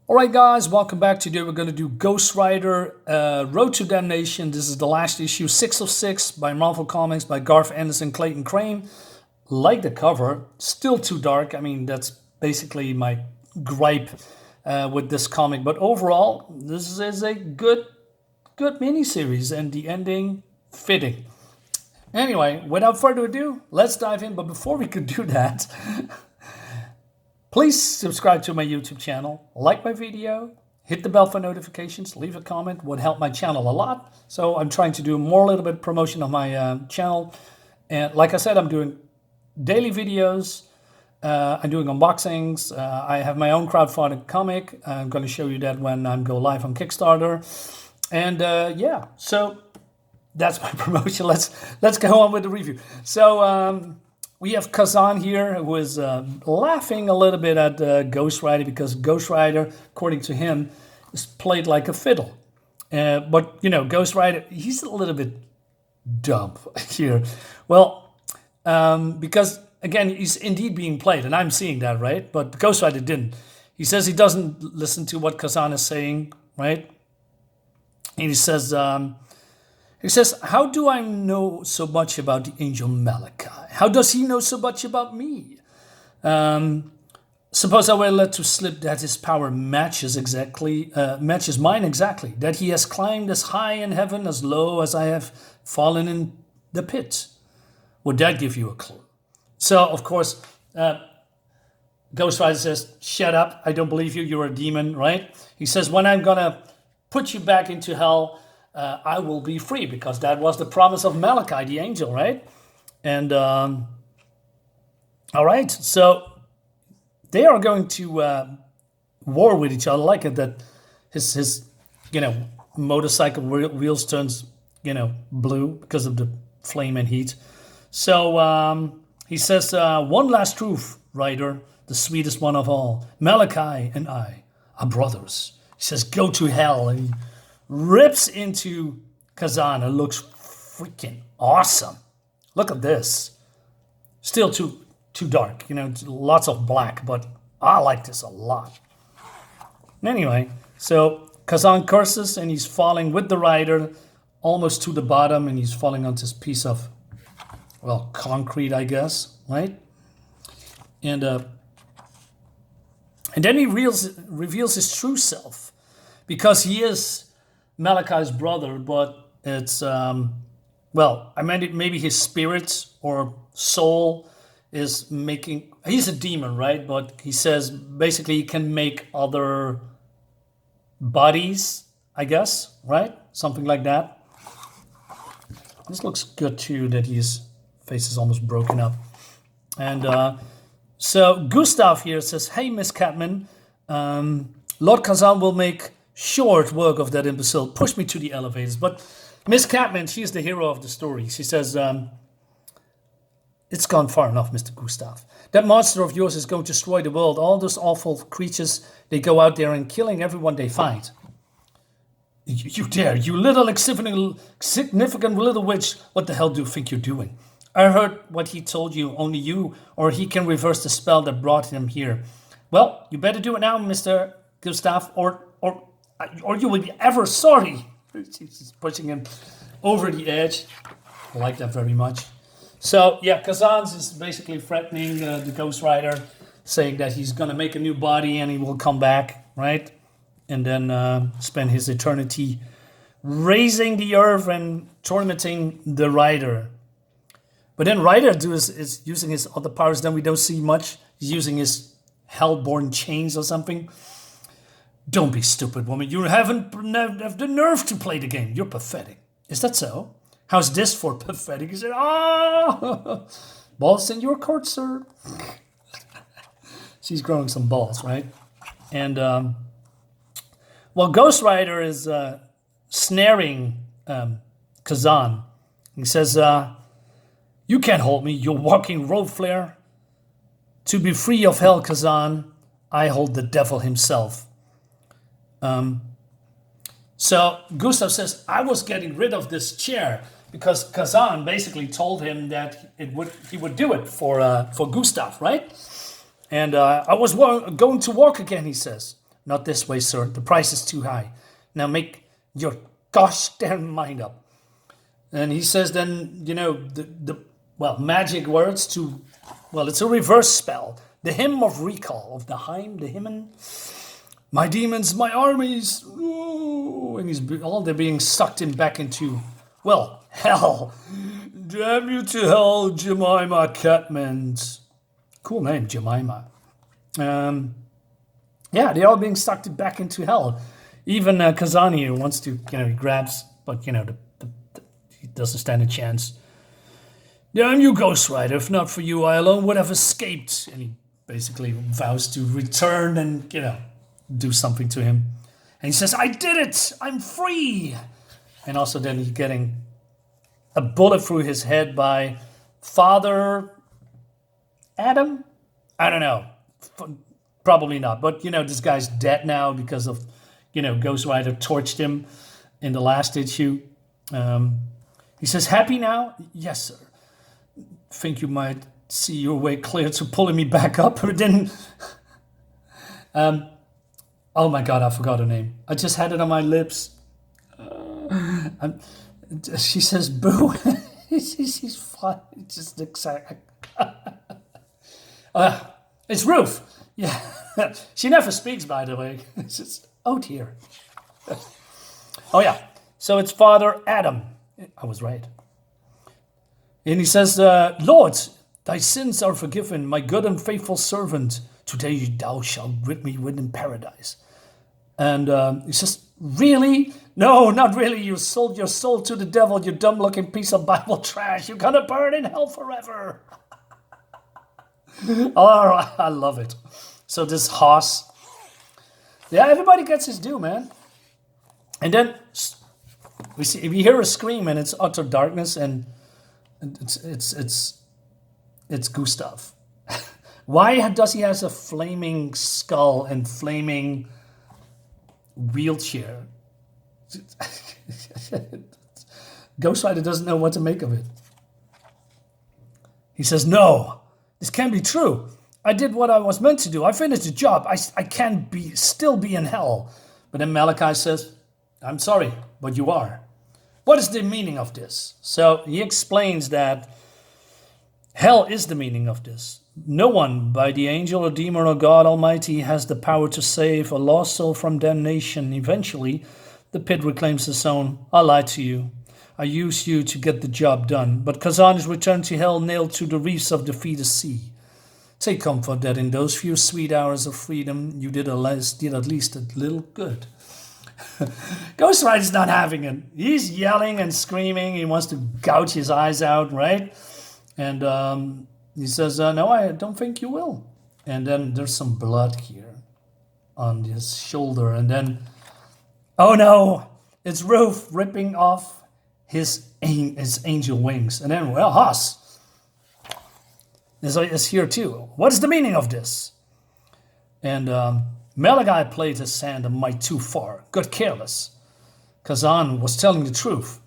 Alright guys, welcome back. Today we're going to do Ghost Rider Road to Damnation. This is the last issue, 6 of 6 by Marvel Comics by Garth Ennis and Clayton Crane. Like the cover, still too dark. I mean, that's basically my gripe with this comic. But overall, this is a good miniseries and the ending fitting. Anyway, without further ado, let's dive in. But before we could do that... Please subscribe to my YouTube channel, like my video, hit the bell for notifications, leave a comment, would help my channel a lot. So I'm trying to do more little bit promotion of my channel. And like I said, I'm doing daily videos, I'm doing unboxings, I have my own crowdfunded comic. I'm going to show you that when I go live on Kickstarter. And yeah, so that's my promotion. Let's go on with the review. So... we have Kazaan here, who is laughing a little bit at Ghost Rider because Ghost Rider, according to him, is played like a fiddle. But, you know, Ghost Rider, he's a little bit dumb here. Well, because, again, he's indeed being played, and I'm seeing that, right? But Ghost Rider didn't. He says he doesn't listen to what Kazaan is saying, right? And he says, how do I know so much about the angel Malachi? How does he know so much about me? Suppose I were let to slip that his power matches mine exactly, that he has climbed as high in heaven, as low as I have fallen in the pit. Would that give you a clue? So, of course, Ghost Rider says, shut up, I don't believe you, you're a demon, right? He says, when I'm gonna put you back into hell, I will be free, because that was the promise of Malachi, the angel, right? And, all right, so they are going to war with each other. I like it that his motorcycle wheels turns, blue because of the flame and heat. So he says, one last truth, Rider, the sweetest one of all. Malachi and I are brothers. He says, go to hell, and he rips into Kazaan. It looks freaking awesome. Look at this. Still too dark, lots of black, but I like this a lot. Anyway, so Kazaan curses and he's falling with the rider almost to the bottom, and he's falling onto this piece of, well, concrete, I guess, right? And then he reveals his true self, because he is Malachi's brother, but it's, well, I meant maybe his spirit or soul is making, he's a demon, right? But he says basically he can make other bodies, I guess, right? Something like that. This looks good too, that his face is almost broken up. And so Gustav here says, hey, Miss Catman, Lord Kazaan will make short work of that imbecile. Push me to the elevators. But Miss Catman, she's the hero of the story. She says, it's gone far enough, Mr. Gustav. That monster of yours is going to destroy the world. All those awful creatures, they go out there and killing everyone they find. You dare, you little significant little witch. What the hell do you think you're doing? I heard what he told you, only you, or he can reverse the spell that brought him here. Well, you better do it now, Mr. Gustav, or you will be ever sorry. She's pushing him over the edge. I like that very much. So, yeah, Kazaan is basically threatening the Ghost Rider, saying that he's going to make a new body and he will come back, right? And then spend his eternity raising the earth and tormenting the Rider. But then Rider is using his other powers, then we don't see much. He's using his hellborn chains or something. Don't be stupid, woman. You haven't have the nerve to play the game. You're pathetic. Is that so? How's this for pathetic? He said, balls in your court, sir. She's growing some balls, right? And, well, Ghost Rider is snaring Kazaan. He says, you can't hold me, you walking road flare. To be free of hell, Kazaan, I hold the devil himself. So Gustav says, I was getting rid of this chair because Kazaan basically told him that he would do it for Gustav, right? And I was going to walk again, he says. Not this way, sir. The price is too high. Now make your gosh damn mind up. And he says then, magic words to, it's a reverse spell. The hymn of recall, of the hymn, the hymn. My demons, my armies. Ooh, and they're being sucked in back into, hell. Damn you to hell, Jemima Catmans. Cool name, Jemima. They're all being sucked back into hell. Even Kazaan here wants to, he grabs, but, he doesn't stand a chance. Damn you, Ghost Rider. If not for you, I alone would have escaped. And he basically vows to return and, do something to him. And he says, I did it. I'm free. And also then he's getting a bullet through his head by Father Adam? I don't know. Probably not. But, this guy's dead now because of, Ghost Rider torched him in the last issue. He says, happy now? Yes, sir. Think you might see your way clear to pulling me back up, or then... oh my God, I forgot her name. I just had it on my lips. She says, boo. She's fine. Just exact. It's Ruth. Yeah. She never speaks, by the way. It's just, oh dear. Oh yeah. So it's Father Adam. I was right. And he says, Lord, thy sins are forgiven, my good and faithful servant. Today thou shalt rid me within paradise. And he says, really? No, not really. You sold your soul to the devil, you dumb-looking piece of Bible trash. You're gonna burn in hell forever. All right, I love it. So this Haas. Yeah, everybody gets his due, man. And then we hear a scream, and it's utter darkness, and it's Gustav. Why does he have a flaming skull and flaming wheelchair? Ghost Rider doesn't know what to make of it. He says, no, this can't be true. I did what I was meant to do. I finished the job. I can't still be in hell. But then Malachi says, I'm sorry, but you are. What is the meaning of this? So he explains that hell is the meaning of this. No one, by the angel or demon or God Almighty, has the power to save a lost soul from damnation. Eventually, the pit reclaims its own. I lied to you. I used you to get the job done. But Kazaan is returned to hell, nailed to the reefs of the Feeder Sea. Take comfort that in those few sweet hours of freedom, you did at least a little good. Ghost Rider's not having it. He's yelling and screaming. He wants to gouge his eyes out, right? And he says, no, I don't think you will. And then there's some blood here on his shoulder. And then, oh no, it's Ruth ripping off his angel wings. And then, Haas is here too. What is the meaning of this? And Malachi played his hand a mite too far, got careless. Kazaan was telling the truth.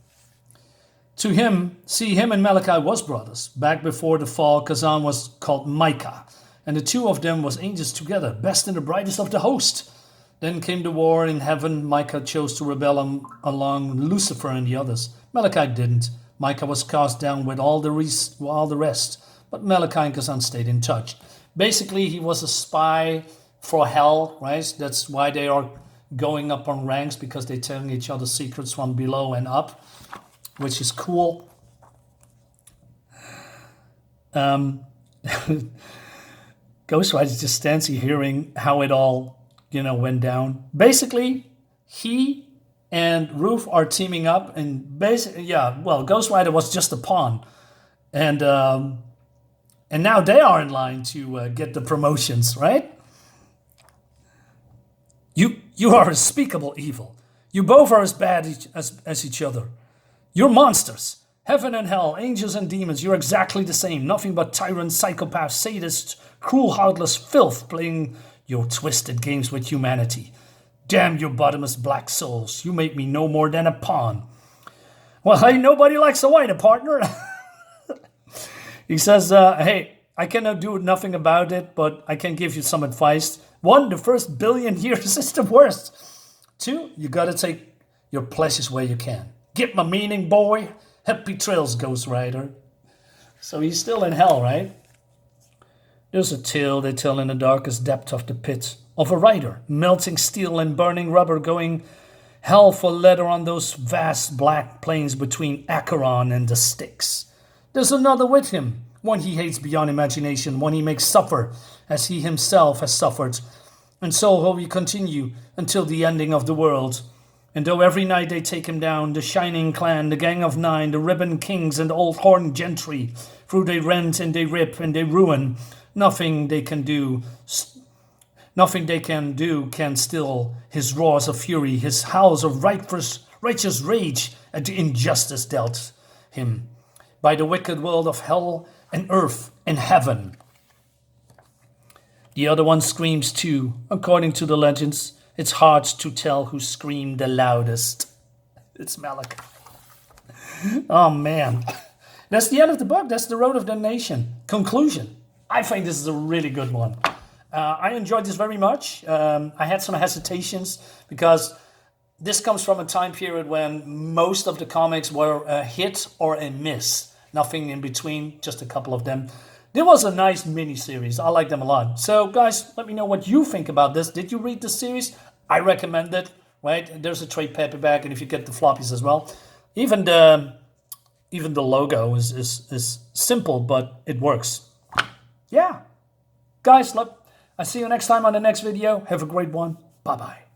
To him, him and Malachi was brothers. Back before the fall, Kazaan was called Micah, and the two of them was angels together, best and the brightest of the host. Then came the war in heaven. Micah chose to rebel along Lucifer and the others. Malachi didn't. Micah was cast down with all the rest, but Malachi and Kazaan stayed in touch. Basically, he was a spy for hell, right? That's why they are going up on ranks, because they're telling each other secrets from below and up, which is cool. Ghost Rider just stands here hearing how it all, went down. Basically, he and Ruth are teaming up, and Ghost Rider was just a pawn, and now they are in line to get the promotions, right? You are unspeakable evil. You both are as bad as each other. You're monsters. Heaven and hell, angels and demons, you're exactly the same. Nothing but tyrants, psychopaths, sadists, cruel, heartless filth playing your twisted games with humanity. Damn your bottomless black souls. You make me no more than a pawn. Well, hey, nobody likes a white partner. He says, hey, I cannot do nothing about it, but I can give you some advice. 1, the first billion years is the worst. 2, you gotta take your pleasures where you can. Get my meaning, boy? Happy trails, Ghost Rider. So he's still in hell, right? There's a tale they tell in the darkest depth of the pit of a rider melting steel and burning rubber, going hell for leather on those vast black plains between Acheron and the Styx. There's another with him, one he hates beyond imagination, one he makes suffer as he himself has suffered. And so will he continue until the ending of the world. And though every night they take him down, the Shining Clan, the Gang of Nine, the Ribbon Kings and the Old Horn Gentry, through they rent and they rip and they ruin, nothing they can do can still his roars of fury, his howls of righteous rage at the injustice dealt him by the wicked world of hell and earth and heaven. The other one screams too. According to the legends, it's hard to tell who screamed the loudest. It's Malak. Oh man. That's the end of the book. That's The Road of Damnation. Conclusion. I think this is a really good one. I enjoyed this very much. I had some hesitations because this comes from a time period when most of the comics were a hit or a miss. Nothing in between, just a couple of them. It was a nice mini-series. I like them a lot. So, guys, let me know what you think about this. Did you read the series? I recommend it, right? There's a trade paperback, and if you get the floppies as well. Even the logo is simple, but it works. Yeah. Guys, look, I'll see you next time on the next video. Have a great one. Bye-bye.